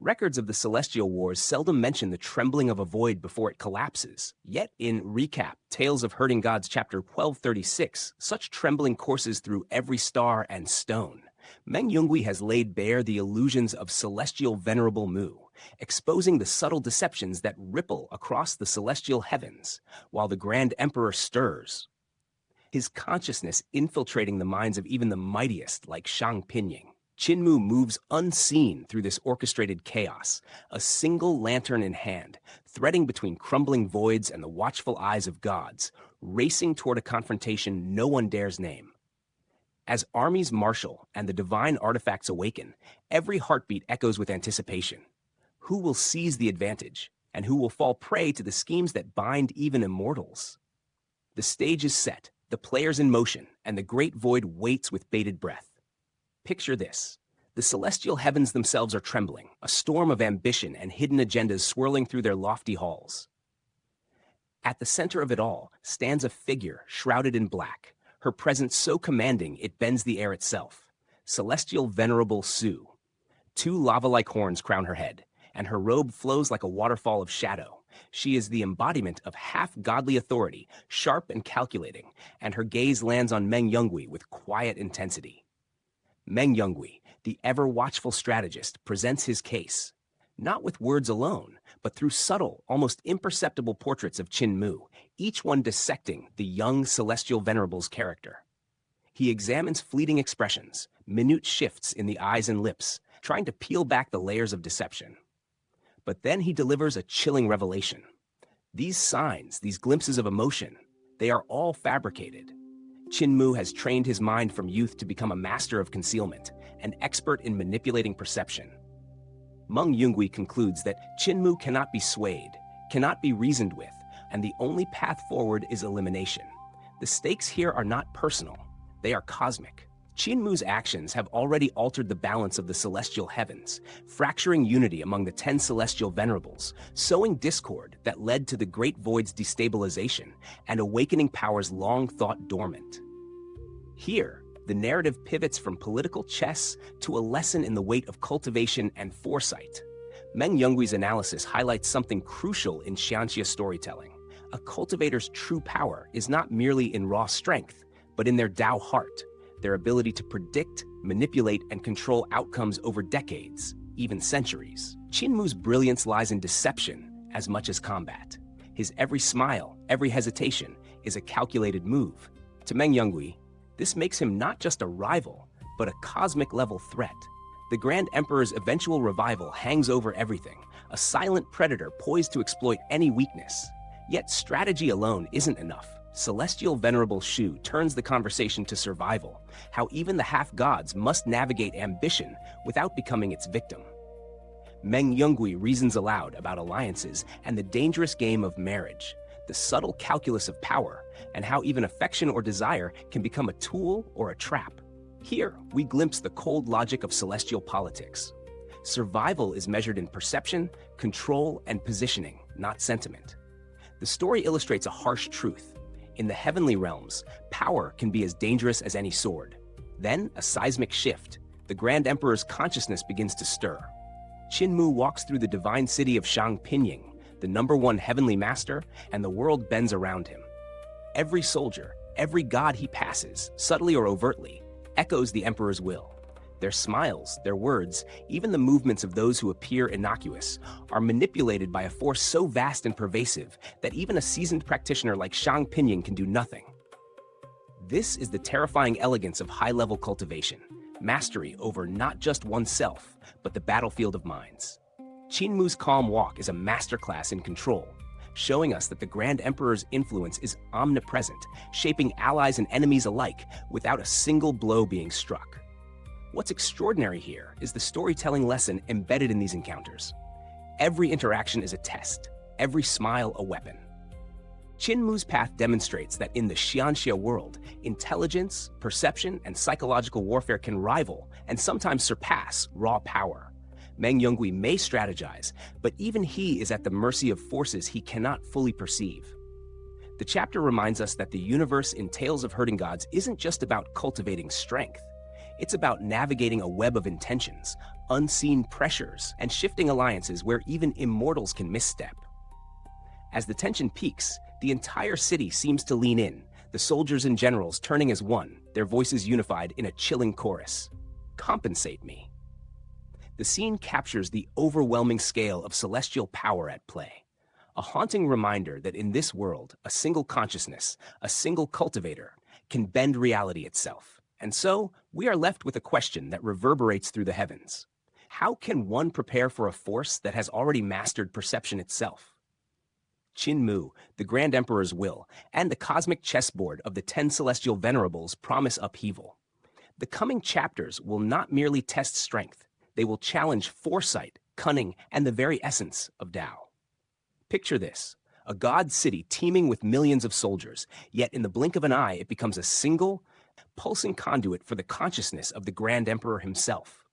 Records of the Celestial Wars seldom mention the trembling of a void before it collapses. Yet in Recap, Tales of Hurting Gods chapter 1236, such trembling courses through every star and stone. Meng Yungui has laid bare the illusions of Celestial Venerable Mu, exposing the subtle deceptions that ripple across the celestial heavens, while the Grand Emperor stirs, his consciousness infiltrating the minds of even the mightiest like Shang Pinying. Qin Mu moves unseen through this orchestrated chaos, a single lantern in hand, threading between crumbling voids and the watchful eyes of gods, racing toward a confrontation no one dares name. As armies marshal and the divine artifacts awaken, every heartbeat echoes with anticipation. Who will seize the advantage, and who will fall prey to the schemes that bind even immortals? The stage is set, the players in motion, and the great void waits with bated breath. Picture this. The celestial heavens themselves are trembling, a storm of ambition and hidden agendas swirling through their lofty halls. At the center of it all stands a figure shrouded in black, her presence so commanding it bends the air itself. Celestial Venerable Mu. Two lava-like horns crown her head, and her robe flows like a waterfall of shadow. She is the embodiment of half-godly authority, sharp and calculating, and her gaze lands on Meng Yungui with quiet intensity. Meng Yungui, the ever-watchful strategist, presents his case, not with words alone, but through subtle, almost imperceptible portraits of Qin Mu, each one dissecting the young Celestial Venerable's character. He examines fleeting expressions, minute shifts in the eyes and lips, trying to peel back the layers of deception. But then he delivers a chilling revelation. These signs, these glimpses of emotion, they are all fabricated. Qin Mu has trained his mind from youth to become a master of concealment, an expert in manipulating perception. Meng Yungui concludes that Qin Mu cannot be swayed, cannot be reasoned with, and the only path forward is elimination. The stakes here are not personal, they are cosmic. Qin Mu's actions have already altered the balance of the celestial heavens, fracturing unity among the 10 celestial venerables, sowing discord that led to the Great Void's destabilization and awakening powers long thought dormant. Here, the narrative pivots from political chess to a lesson in the weight of cultivation and foresight. Meng Yungui's analysis highlights something crucial in Xianxia storytelling. A cultivator's true power is not merely in raw strength, but in their Dao heart, their ability to predict, manipulate, and control outcomes over decades, even centuries. Qin Mu's brilliance lies in deception as much as combat. His every smile, every hesitation, is a calculated move. To Meng Yungui, this makes him not just a rival, but a cosmic-level threat. The Grand Emperor's eventual revival hangs over everything, a silent predator poised to exploit any weakness. Yet strategy alone isn't enough. Celestial Venerable Mu turns the conversation to survival, how even the half-gods must navigate ambition without becoming its victim. Meng Yungui reasons aloud about alliances and the dangerous game of marriage, the subtle calculus of power, and how even affection or desire can become a tool or a trap. Here, we glimpse the cold logic of celestial politics. Survival is measured in perception, control, and positioning, not sentiment. The story illustrates a harsh truth. In the heavenly realms, power can be as dangerous as any sword. Then, a seismic shift. The Grand Emperor's consciousness begins to stir. Qin Mu walks through the divine city of Shang Pinying, the #1 heavenly master, and the world bends around him. Every soldier, every god he passes, subtly or overtly, echoes the Emperor's will. Their smiles, their words, even the movements of those who appear innocuous, are manipulated by a force so vast and pervasive that even a seasoned practitioner like Shang Pinying can do nothing. This is the terrifying elegance of high-level cultivation, mastery over not just oneself, but the battlefield of minds. Qin Mu's calm walk is a masterclass in control, showing us that the Grand Emperor's influence is omnipresent, shaping allies and enemies alike without a single blow being struck. What's extraordinary here is the storytelling lesson embedded in these encounters. Every interaction is a test, every smile a weapon. Qin Mu's path demonstrates that in the Xianxia world, intelligence, perception, and psychological warfare can rival and sometimes surpass raw power. Meng Yungui may strategize, but even he is at the mercy of forces he cannot fully perceive. The chapter reminds us that the universe in Tales of Hurting Gods isn't just about cultivating strength. It's about navigating a web of intentions, unseen pressures, and shifting alliances where even immortals can misstep. As the tension peaks, the entire city seems to lean in, the soldiers and generals turning as one, their voices unified in a chilling chorus. Compensate me. The scene captures the overwhelming scale of celestial power at play, a haunting reminder that in this world, a single consciousness, a single cultivator, can bend reality itself. And so, we are left with a question that reverberates through the heavens. How can one prepare for a force that has already mastered perception itself? Qin Mu, the Grand Emperor's will, and the cosmic chessboard of the 10 Celestial Venerables promise upheaval. The coming chapters will not merely test strength, they will challenge foresight, cunning, and the very essence of Tao. Picture this, a god city teeming with millions of soldiers, yet in the blink of an eye it becomes a single, pulsing conduit for the consciousness of the Grand Emperor himself.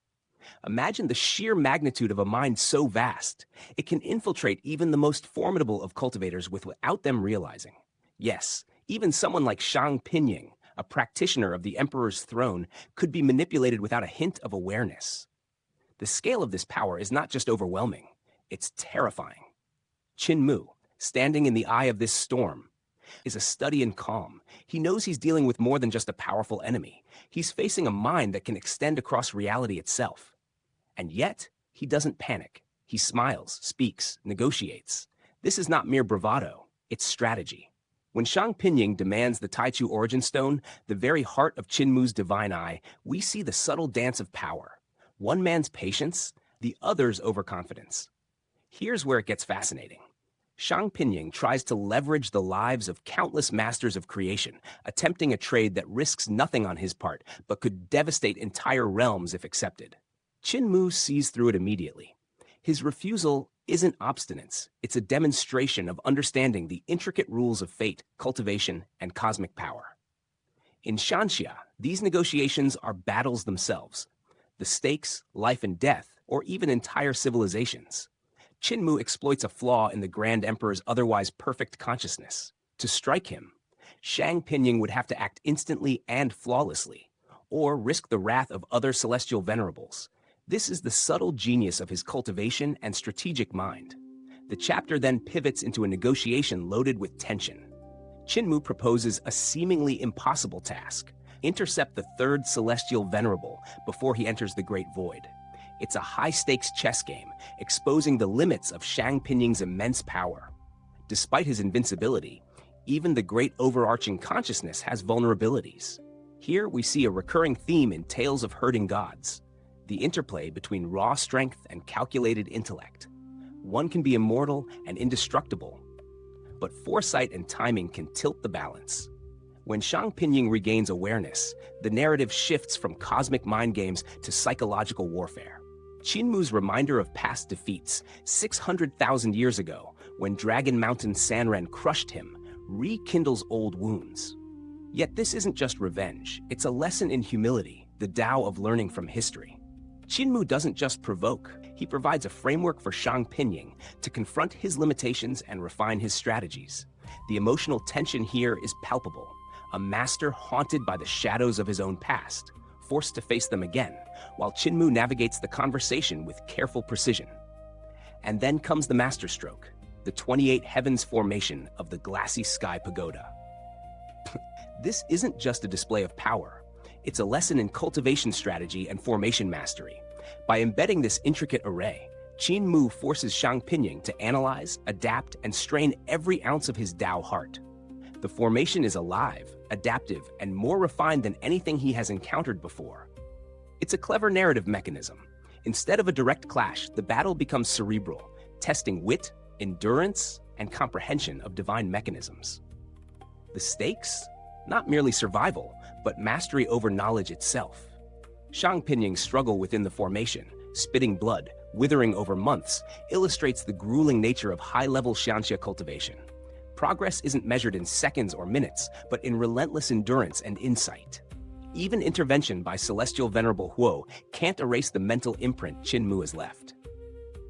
Imagine the sheer magnitude of a mind so vast, it can infiltrate even the most formidable of cultivators without them realizing. Yes, even someone like Shang Pinying, a practitioner of the Emperor's throne, could be manipulated without a hint of awareness. The scale of this power is not just overwhelming, it's terrifying. Qin Mu, standing in the eye of this storm, is a study in calm. He knows he's dealing with more than just a powerful enemy. He's facing a mind that can extend across reality itself. And yet, he doesn't panic. He smiles, speaks, negotiates. This is not mere bravado, it's strategy. When Shang Pinying demands the Taichu Origin Stone, the very heart of Qin Mu's divine eye, we see the subtle dance of power. One man's patience, the other's overconfidence. Here's where it gets fascinating. Shang Pinying tries to leverage the lives of countless masters of creation, attempting a trade that risks nothing on his part, but could devastate entire realms if accepted. Qin Mu sees through it immediately. His refusal isn't obstinance, it's a demonstration of understanding the intricate rules of fate, cultivation, and cosmic power. In Shanxia, these negotiations are battles themselves. The stakes, life and death, or even entire civilizations. Qin Mu exploits a flaw in the Grand Emperor's otherwise perfect consciousness. To strike him, Shang Pinying would have to act instantly and flawlessly, or risk the wrath of other celestial venerables. This is the subtle genius of his cultivation and strategic mind. The chapter then pivots into a negotiation loaded with tension. Qin Mu proposes a seemingly impossible task: intercept the third celestial venerable before he enters the Great Void. It's a high-stakes chess game, exposing the limits of Shang Pinying's immense power. Despite his invincibility, even the great overarching consciousness has vulnerabilities. Here we see a recurring theme in Tales of Herding Gods: the interplay between raw strength and calculated intellect. One can be immortal and indestructible, but foresight and timing can tilt the balance. When Shang Pinying regains awareness, the narrative shifts from cosmic mind games to psychological warfare. Qin Mu's reminder of past defeats, 600,000 years ago, when Dragon Mountain Sanren crushed him, rekindles old wounds. Yet this isn't just revenge, it's a lesson in humility, the Tao of learning from history. Qin Mu doesn't just provoke, he provides a framework for Shang Pinying to confront his limitations and refine his strategies. The emotional tension here is palpable, a master haunted by the shadows of his own past, forced to face them again, while Qin Mu navigates the conversation with careful precision. And then comes the masterstroke, the 28 heavens formation of the glassy sky pagoda. This isn't just a display of power. It's a lesson in cultivation strategy and formation mastery. By embedding this intricate array, Qin Mu forces Shang Pinying to analyze, adapt, and strain every ounce of his Tao heart. The formation is alive, adaptive, and more refined than anything he has encountered before. It's a clever narrative mechanism. Instead of a direct clash, the battle becomes cerebral, testing wit, endurance, and comprehension of divine mechanisms. The stakes? Not merely survival, but mastery over knowledge itself. Shang Pinying's struggle within the formation, spitting blood, withering over months, illustrates the grueling nature of high-level Shanxia cultivation. Progress isn't measured in seconds or minutes, but in relentless endurance and insight. Even intervention by Celestial Venerable Mu can't erase the mental imprint Qin Mu has left.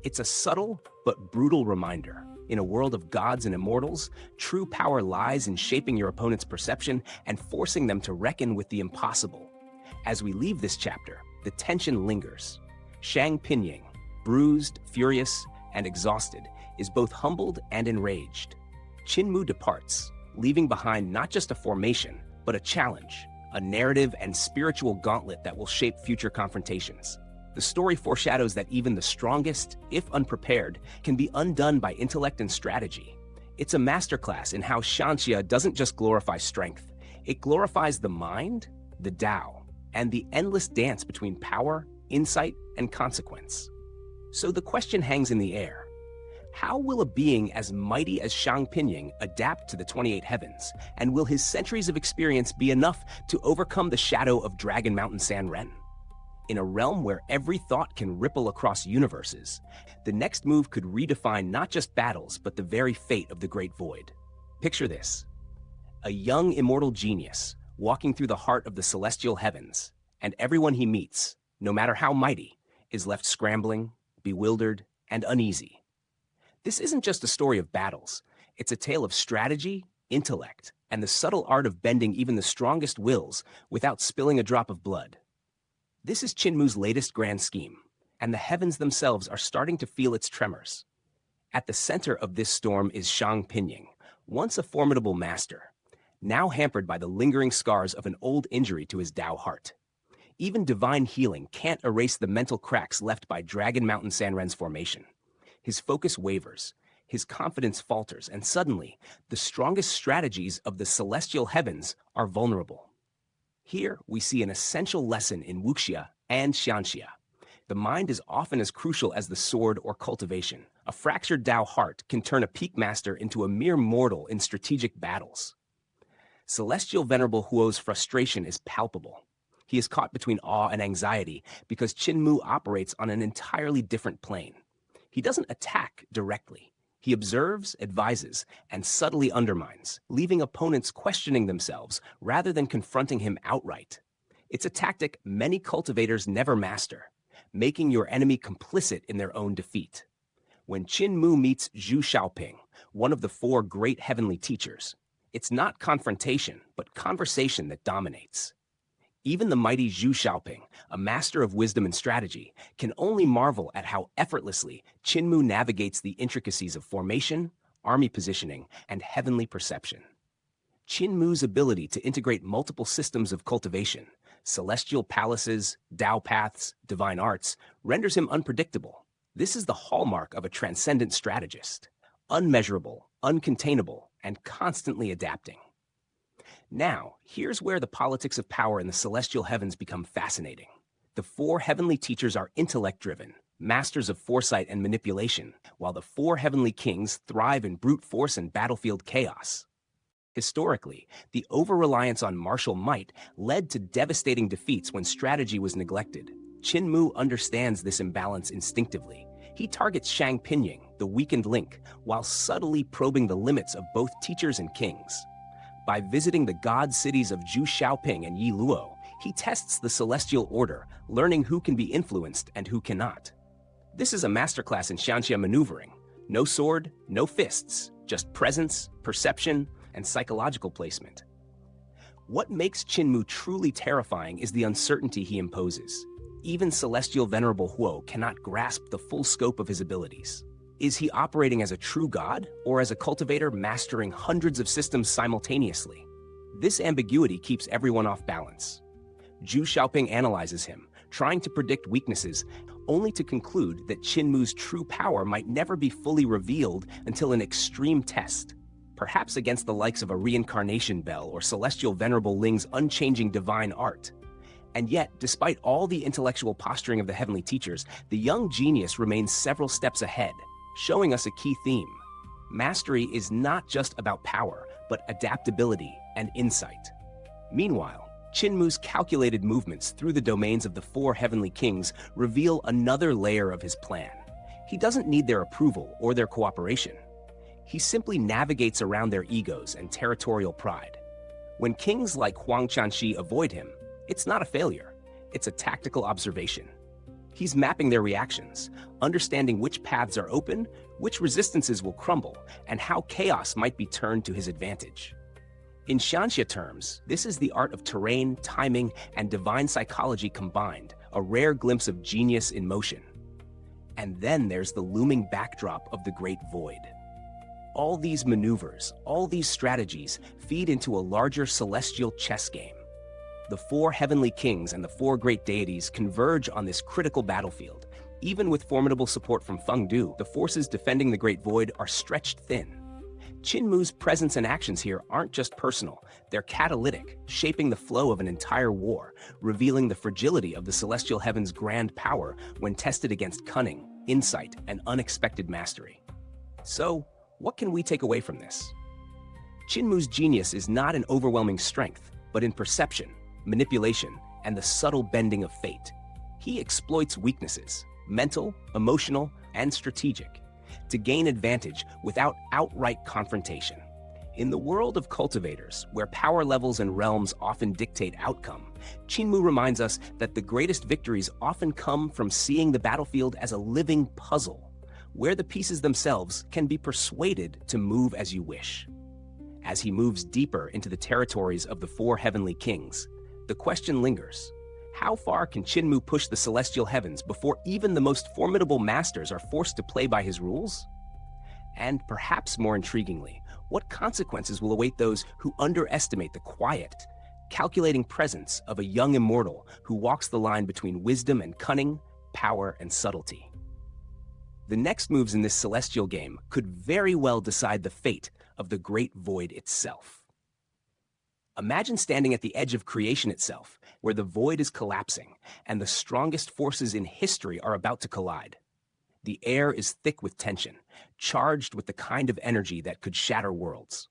It's a subtle but brutal reminder. In a world of gods and immortals, true power lies in shaping your opponent's perception and forcing them to reckon with the impossible. As we leave this chapter, the tension lingers. Shang Pinying, bruised, furious, and exhausted, is both humbled and enraged. Qin Mu departs, leaving behind not just a formation, but a challenge, a narrative and spiritual gauntlet that will shape future confrontations. The story foreshadows that even the strongest, if unprepared, can be undone by intellect and strategy. It's a masterclass in how Shanxia doesn't just glorify strength, it glorifies the mind, the Tao, and the endless dance between power, insight, and consequence. So the question hangs in the air. How will a being as mighty as Shang Pinying adapt to the 28 heavens, and will his centuries of experience be enough to overcome the shadow of Dragon Mountain Sanren? In a realm where every thought can ripple across universes, the next move could redefine not just battles, but the very fate of the Great Void. Picture this: a young immortal genius walking through the heart of the celestial heavens, and everyone he meets, no matter how mighty, is left scrambling, bewildered, and uneasy. This isn't just a story of battles, it's a tale of strategy, intellect, and the subtle art of bending even the strongest wills without spilling a drop of blood. This is Qin Mu's latest grand scheme, and the heavens themselves are starting to feel its tremors. At the center of this storm is Shang Pinying, once a formidable master, now hampered by the lingering scars of an old injury to his Tao heart. Even divine healing can't erase the mental cracks left by Dragon Mountain Sanren's formation. His focus wavers, his confidence falters, and suddenly, the strongest strategies of the celestial heavens are vulnerable. Here, we see an essential lesson in wuxia and xianxia. The mind is often as crucial as the sword or cultivation. A fractured Tao heart can turn a peak master into a mere mortal in strategic battles. Celestial Venerable Huo's frustration is palpable. He is caught between awe and anxiety because Qin Mu operates on an entirely different plane. He doesn't attack directly. He observes, advises, and subtly undermines, leaving opponents questioning themselves rather than confronting him outright. It's a tactic many cultivators never master, making your enemy complicit in their own defeat. When Qin Mu meets Zhu Xiaoping, one of the 4 great heavenly teachers, it's not confrontation, but conversation that dominates. Even the mighty Zhu Xiaoping, a master of wisdom and strategy, can only marvel at how effortlessly Qin Mu navigates the intricacies of formation, army positioning, and heavenly perception. Qin Mu's ability to integrate multiple systems of cultivation, celestial palaces, Tao paths, divine arts, renders him unpredictable. This is the hallmark of a transcendent strategist: unmeasurable, uncontainable, and constantly adapting. Now, here's where the politics of power in the celestial heavens become fascinating. The 4 heavenly teachers are intellect-driven, masters of foresight and manipulation, while the 4 heavenly kings thrive in brute force and battlefield chaos. Historically, the over-reliance on martial might led to devastating defeats when strategy was neglected. Qin Mu understands this imbalance instinctively. He targets Shang Pinying, the weakened link, while subtly probing the limits of both teachers and kings. By visiting the god cities of Zhu Xiaoping and Yi Luo, he tests the celestial order, learning who can be influenced and who cannot. This is a masterclass in xianxia maneuvering. No sword, no fists, just presence, perception, and psychological placement. What makes Qin Mu truly terrifying is the uncertainty he imposes. Even Celestial Venerable Huo cannot grasp the full scope of his abilities. Is he operating as a true god, or as a cultivator mastering hundreds of systems simultaneously? This ambiguity keeps everyone off balance. Zhu Xiaoping analyzes him, trying to predict weaknesses, only to conclude that Qin Mu's true power might never be fully revealed until an extreme test, perhaps against the likes of a reincarnation bell or Celestial Venerable Ling's unchanging divine art. And yet, despite all the intellectual posturing of the heavenly teachers, the young genius remains several steps ahead, showing us a key theme. Mastery is not just about power, but adaptability and insight. Meanwhile, Qin Mu's calculated movements through the domains of the 4 heavenly kings reveal another layer of his plan. He doesn't need their approval or their cooperation. He simply navigates around their egos and territorial pride. When kings like Huang Qianxi avoid him, it's not a failure, it's a tactical observation. He's mapping their reactions, understanding which paths are open, which resistances will crumble, and how chaos might be turned to his advantage. In xianxia terms, this is the art of terrain, timing, and divine psychology combined, a rare glimpse of genius in motion. And then there's the looming backdrop of the Great Void. All these maneuvers, all these strategies feed into a larger celestial chess game. The four heavenly kings and the four great deities converge on this critical battlefield. Even with formidable support from Fengdu, the forces defending the Great Void are stretched thin. Qin Mu's presence and actions here aren't just personal, they're catalytic, shaping the flow of an entire war, revealing the fragility of the celestial heaven's grand power when tested against cunning, insight, and unexpected mastery. So, what can we take away from this? Qin Mu's genius is not in overwhelming strength, but in perception, manipulation, and the subtle bending of fate. He exploits weaknesses, mental, emotional, and strategic, to gain advantage without outright confrontation. In the world of cultivators, where power levels and realms often dictate outcome, Qin Mu reminds us that the greatest victories often come from seeing the battlefield as a living puzzle, where the pieces themselves can be persuaded to move as you wish. As he moves deeper into the territories of the four heavenly kings, the question lingers: how far can Qin Mu push the celestial heavens before even the most formidable masters are forced to play by his rules? And perhaps more intriguingly, what consequences will await those who underestimate the quiet, calculating presence of a young immortal who walks the line between wisdom and cunning, power and subtlety? The next moves in this celestial game could very well decide the fate of the Great Void itself. Imagine standing at the edge of creation itself, where the void is collapsing and the strongest forces in history are about to collide. The air is thick with tension, charged with the kind of energy that could shatter worlds.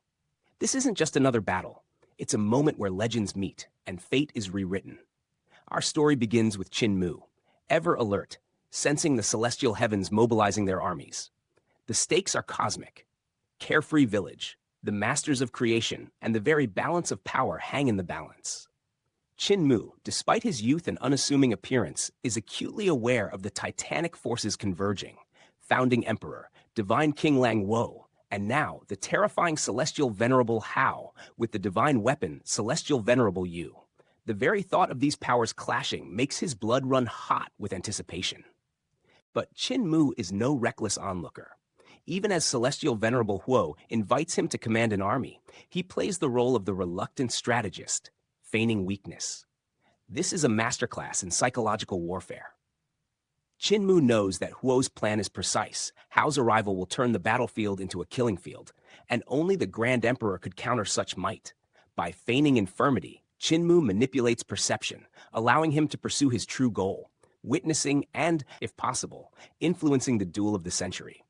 This isn't just another battle. It's a moment where legends meet and fate is rewritten. Our story begins with Qin Mu, ever alert, sensing the celestial heavens mobilizing their armies. The stakes are cosmic. Carefree village, the masters of creation, and the very balance of power hang in the balance. Qin Mu, despite his youth and unassuming appearance, is acutely aware of the titanic forces converging: founding emperor, divine King Lang Wo, and now the terrifying Celestial Venerable Hao with the divine weapon Celestial Venerable Yu. The very thought of these powers clashing makes his blood run hot with anticipation. But Qin Mu is no reckless onlooker. Even as Celestial Venerable Huo invites him to command an army, he plays the role of the reluctant strategist, feigning weakness. This is a masterclass in psychological warfare. Qin Mu knows that Huo's plan is precise. Hao's arrival will turn the battlefield into a killing field, and only the Grand Emperor could counter such might. By feigning infirmity, Qin Mu manipulates perception, allowing him to pursue his true goal, witnessing and, if possible, influencing the duel of the century.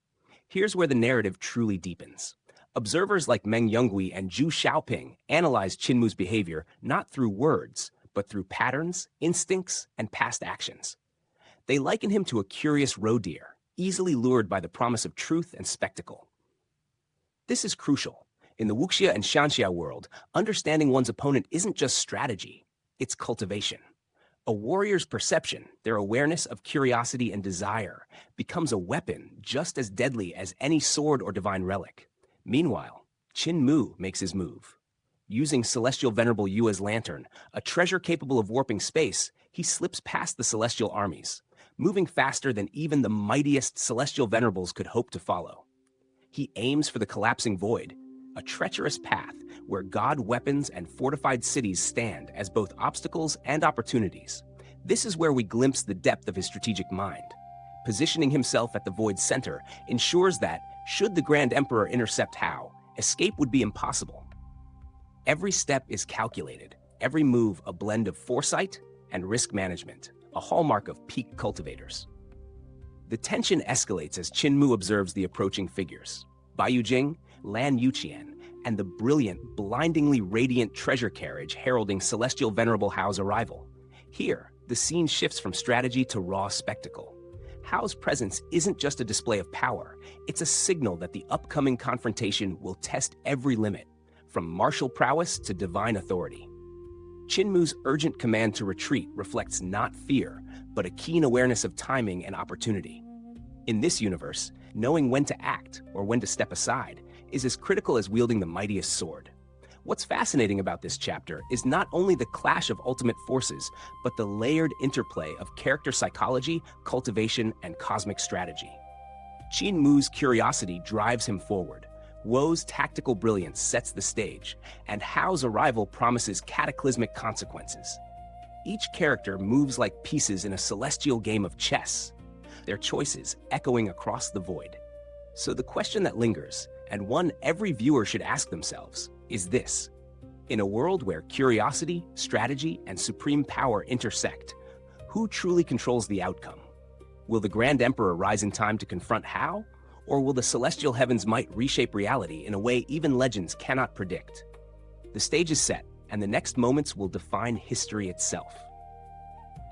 Here's where the narrative truly deepens. Observers like Meng Yungui and Zhu Xiaoping analyze Qin Mu's behavior not through words, but through patterns, instincts, and past actions. They liken him to a curious roe deer, easily lured by the promise of truth and spectacle. This is crucial. In the Wuxia and Shanxia world, understanding one's opponent isn't just strategy, it's cultivation. A warrior's perception, their awareness of curiosity and desire, becomes a weapon just as deadly as any sword or divine relic. Meanwhile, Qin Mu makes his move. Using Celestial Venerable Yu as lantern, a treasure capable of warping space, he slips past the celestial armies, moving faster than even the mightiest celestial venerables could hope to follow. He aims for the collapsing void, a treacherous path where god weapons and fortified cities stand as both obstacles and opportunities. This is where we glimpse the depth of his strategic mind. Positioning himself at the void's center ensures that, should the Grand Emperor intercept Hao, escape would be impossible. Every step is calculated, every move a blend of foresight and risk management, a hallmark of peak cultivators. The tension escalates as Qin Mu observes the approaching figures: Bai Yujing, Lan Yuqian, and the brilliant, blindingly radiant treasure carriage heralding Celestial Venerable Hao's arrival. Here, the scene shifts from strategy to raw spectacle. Hao's presence isn't just a display of power, it's a signal that the upcoming confrontation will test every limit, from martial prowess to divine authority. Qin Mu's urgent command to retreat reflects not fear, but a keen awareness of timing and opportunity. In this universe, knowing when to act or when to step aside is as critical as wielding the mightiest sword. What's fascinating about this chapter is not only the clash of ultimate forces, but the layered interplay of character psychology, cultivation, and cosmic strategy. Qin Mu's curiosity drives him forward. Wo's tactical brilliance sets the stage, and Hao's arrival promises cataclysmic consequences. Each character moves like pieces in a celestial game of chess, their choices echoing across the void. So the question that lingers, and one every viewer should ask themselves, is this: in a world where curiosity, strategy, and supreme power intersect, who truly controls the outcome? Will the Grand Emperor rise in time to confront Hao? Or will the celestial heavens' might reshape reality in a way even legends cannot predict? The stage is set, and the next moments will define history itself.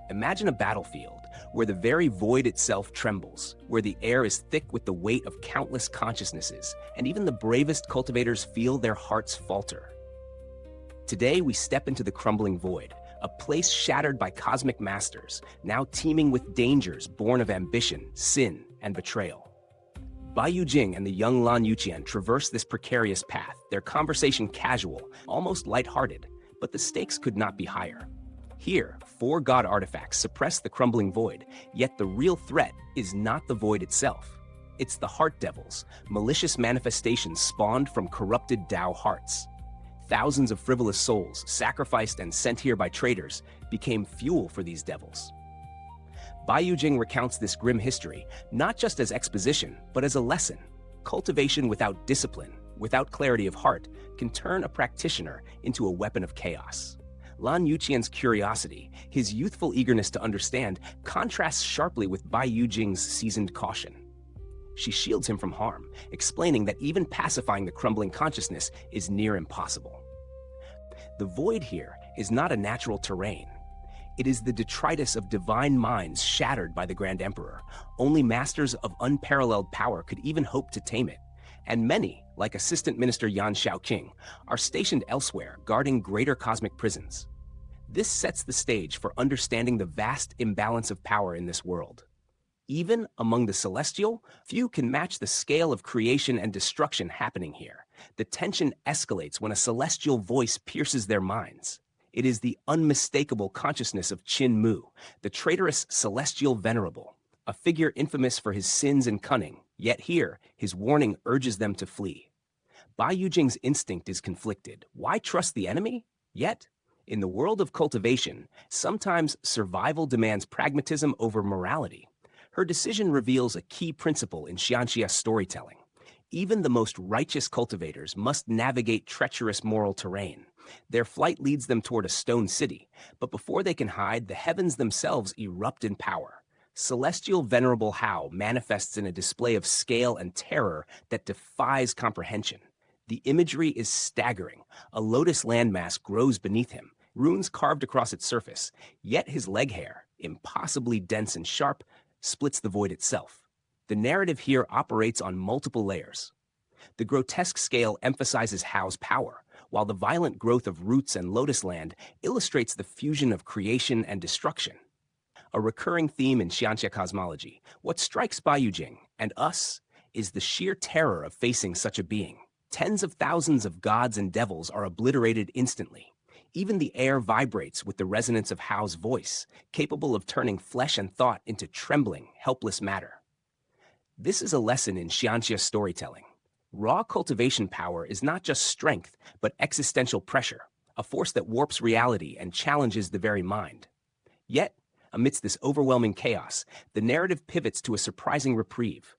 Imagine a battlefield where the very void itself trembles, where the air is thick with the weight of countless consciousnesses, and even the bravest cultivators feel their hearts falter. Today, we step into the crumbling void, a place shattered by cosmic masters, now teeming with dangers born of ambition, sin, and betrayal. Bai Yujing and the young Lan Yuqian traverse this precarious path, their conversation casual, almost lighthearted, but the stakes could not be higher. Here, 4 god artifacts suppress the crumbling void, yet the real threat is not the void itself. It's the heart devils, malicious manifestations spawned from corrupted Tao hearts. Thousands of frivolous souls, sacrificed and sent here by traitors, became fuel for these devils. Bai Yujing recounts this grim history, not just as exposition, but as a lesson. Cultivation without discipline, without clarity of heart, can turn a practitioner into a weapon of chaos. Lan Yuqian's curiosity, his youthful eagerness to understand, contrasts sharply with Bai Yujing's seasoned caution. She shields him from harm, explaining that even pacifying the crumbling consciousness is near impossible. The void here is not a natural terrain. It is the detritus of divine minds shattered by the Grand Emperor. Only masters of unparalleled power could even hope to tame it. And many, like Assistant Minister Yan Shaoqing, are stationed elsewhere, guarding greater cosmic prisons. This sets the stage for understanding the vast imbalance of power in this world. Even among the celestial, few can match the scale of creation and destruction happening here. The tension escalates when a celestial voice pierces their minds. It is the unmistakable consciousness of Qin Mu, the traitorous Celestial Venerable, a figure infamous for his sins and cunning, yet here, his warning urges them to flee. Bai Yujing's instinct is conflicted. Why trust the enemy? Yet, in the world of cultivation, sometimes survival demands pragmatism over morality. Her decision reveals a key principle in Xianxia storytelling. Even the most righteous cultivators must navigate treacherous moral terrain. Their flight leads them toward a stone city, but before they can hide, the heavens themselves erupt in power. Celestial Venerable Hao manifests in a display of scale and terror that defies comprehension. The imagery is staggering. A lotus landmass grows beneath him, runes carved across its surface, yet his leg hair, impossibly dense and sharp, splits the void itself. The narrative here operates on multiple layers. The grotesque scale emphasizes Hao's power, while the violent growth of roots and lotus land illustrates the fusion of creation and destruction. A recurring theme in Xianxia cosmology, what strikes Bai Yujing and us is the sheer terror of facing such a being. Tens of thousands of gods and devils are obliterated instantly. Even the air vibrates with the resonance of Hao's voice, capable of turning flesh and thought into trembling, helpless matter. This is a lesson in Xianxia storytelling. Raw cultivation power is not just strength, but existential pressure, a force that warps reality and challenges the very mind. Yet, amidst this overwhelming chaos, the narrative pivots to a surprising reprieve.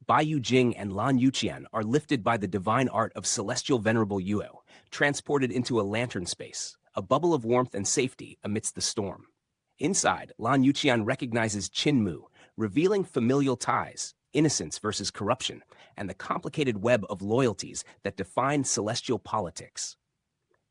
Bai Yujing and Lan Yuqian are lifted by the divine art of Celestial Venerable Mu, transported into a lantern space, a bubble of warmth and safety amidst the storm. Inside, Lan Yuqian recognizes Qin Mu, revealing familial ties, innocence versus corruption, and the complicated web of loyalties that define celestial politics.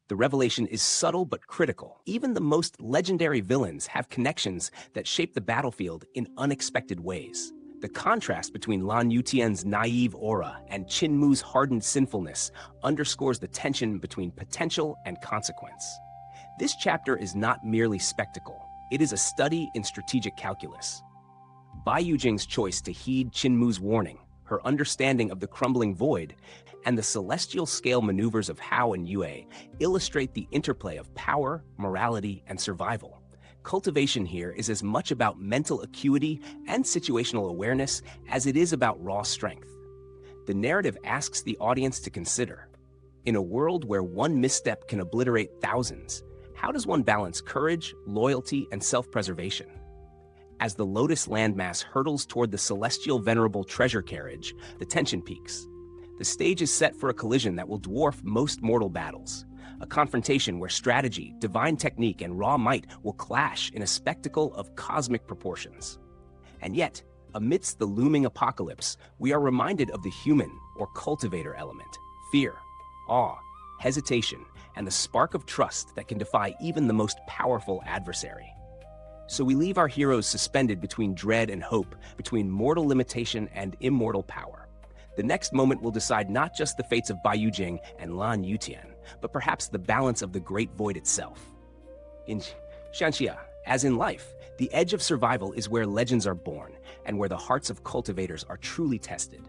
The revelation is subtle but critical. Even the most legendary villains have connections that shape the battlefield in unexpected ways. The contrast between Lan Yuqian's naive aura and Qin Mu's hardened sinfulness underscores the tension between potential and consequence. This chapter is not merely spectacle. It is a study in strategic calculus. Bai Yujing's choice to heed Qin Mu's warning, her understanding of the crumbling void, and the celestial scale maneuvers of Hao and Yue illustrate the interplay of power, morality, and survival. Cultivation here is as much about mental acuity and situational awareness as it is about raw strength. The narrative asks the audience to consider, in a world where one misstep can obliterate thousands, how does one balance courage, loyalty, and self-preservation? As the Lotus landmass hurtles toward the Celestial Venerable treasure carriage, the tension peaks. The stage is set for a collision that will dwarf most mortal battles, a confrontation where strategy, divine technique, and raw might will clash in a spectacle of cosmic proportions. And yet, amidst the looming apocalypse, we are reminded of the human or cultivator element, fear, awe, hesitation, and the spark of trust that can defy even the most powerful adversary. So we leave our heroes suspended between dread and hope, between mortal limitation and immortal power. The next moment will decide not just the fates of Bai Yujing and Lan Yutian, but perhaps the balance of the great void itself. In Shanxia, as in life, the edge of survival is where legends are born and where the hearts of cultivators are truly tested.